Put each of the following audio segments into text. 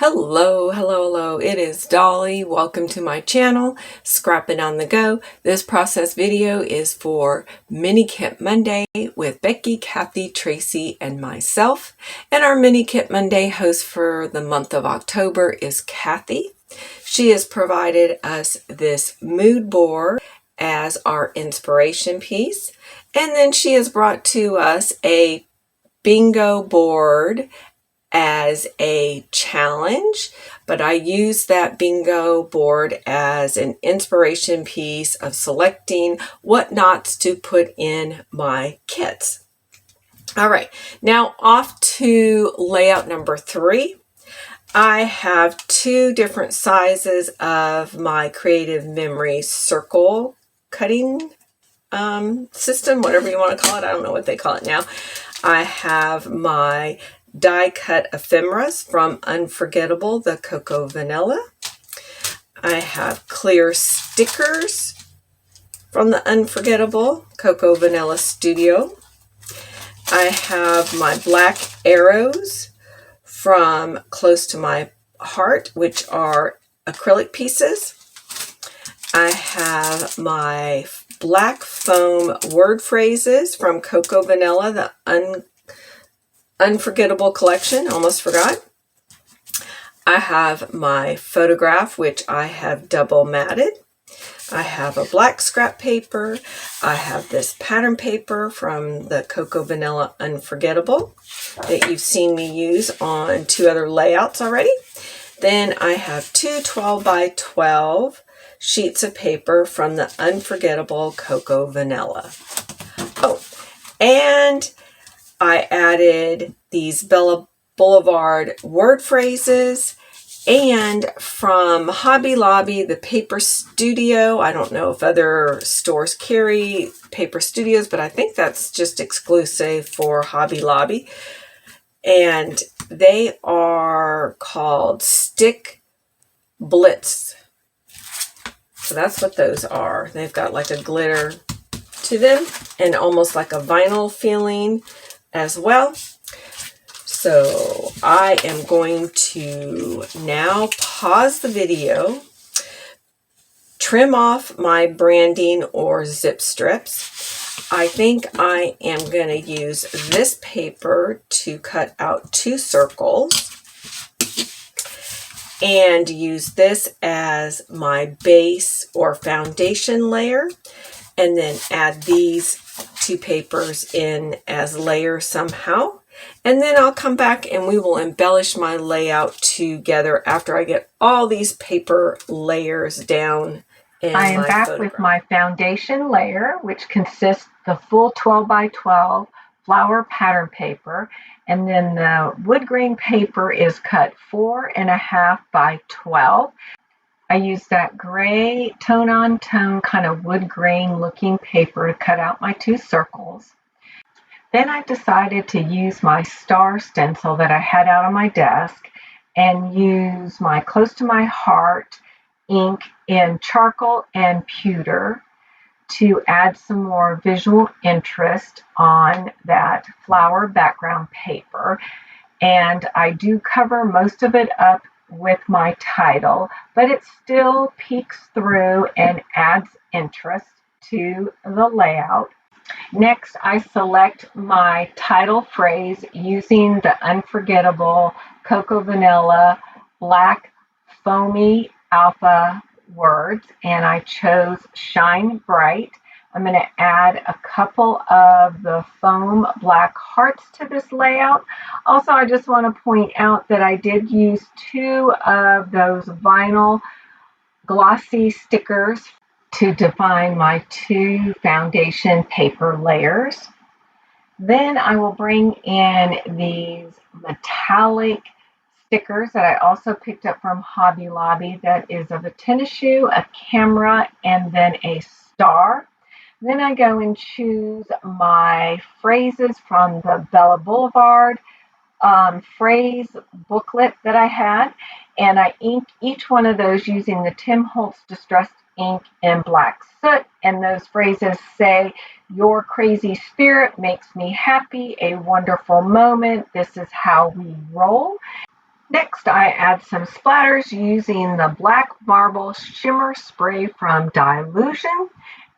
Hello, hello, hello. It is Dolly. Welcome to my channel, Scrapping on the Go. This process video is for Mini Kit Monday with Becky, Kathy, Tracy, and myself. And our Mini Kit Monday host for the month of October is Kathy. She has provided us this mood board as our inspiration piece. And then she has brought to us a bingo board as a challenge, but I use that bingo board as an inspiration piece of selecting what knots to put in my kits. All right, now off to layout number 3. I have 2 different sizes of my Creative Memory circle cutting system, whatever you want to call it. I don't know what they call it now. I have my die cut ephemeras from Unforgettable, the Cocoa Vanilla. I have clear stickers from the Unforgettable Cocoa Vanilla Studio. I have my black arrows from Close to My Heart, which are acrylic pieces. I have my black foam word phrases from Cocoa Vanilla, the Unforgettable collection, almost forgot. I have my photograph, which I have double matted. I have a black scrap paper. I have this pattern paper from the Cocoa Vanilla Unforgettable that you've seen me use on 2 other layouts already. Then I have 2 12 by 12 sheets of paper from the Unforgettable Cocoa Vanilla. Oh, and I added these Bella Boulevard word phrases, and from Hobby Lobby, the Paper Studio. I don't know if other stores carry Paper Studios, but I think that's just exclusive for Hobby Lobby. And they are called Stick Blitz. So that's what those are. They've got like a glitter to them and almost like a vinyl feeling as well. So I am going to now pause the video, trim off my branding or zip strips. I think I am going to use this paper to cut out 2 circles and use this as my base or foundation layer, and then add these 2 papers in as layers somehow. And then I'll come back and we will embellish my layout together after I get all these paper layers down. I am back with my foundation layer, which consists the full 12 by 12 flower pattern paper, and then the wood grain paper is cut 4.5 by 12. I use that gray tone-on-tone kind of wood grain looking paper to cut out my 2 circles. Then I decided to use my star stencil that I had out on my desk and use my Close to My Heart ink in charcoal and pewter to add some more visual interest on that flower background paper. And I do cover most of it up with my title, but it still peeks through and adds interest to the layout. Next, I select my title phrase using the Unforgettable Cocoa Vanilla Black Foamy Alpha words, and I chose Shine Bright. I'm going to add a couple of the foam black hearts to this layout. Also, I just want to point out that I did use 2 of those vinyl glossy stickers to define my 2 foundation paper layers. Then I will bring in these metallic stickers that I also picked up from Hobby Lobby, that is of a tennis shoe, a camera, and then a star. Then I go and choose my phrases from the Bella Boulevard phrase booklet that I had, and I inked each one of those using the Tim Holtz Distressed ink in black soot, and those phrases say, "Your crazy spirit makes me happy, a wonderful moment, this is how we roll." Next, I add some splatters using the Black Marble Shimmer Spray from Dilution.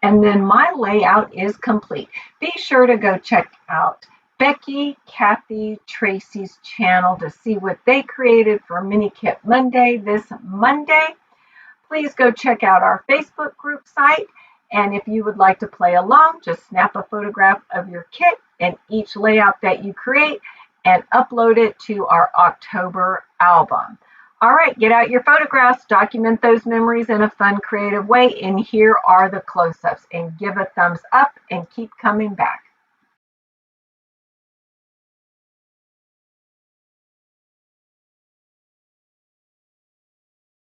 And then my layout is complete. Be sure to go check out Becky, Kathy, Traci's channel to see what they created for Mini Kit Monday this Monday. Please go check out our Facebook group site. And if you would like to play along, just snap a photograph of your kit and each layout that you create and upload it to our October album. All right, get out your photographs, document those memories in a fun, creative way. And here are the close-ups. And give a thumbs up and keep coming back.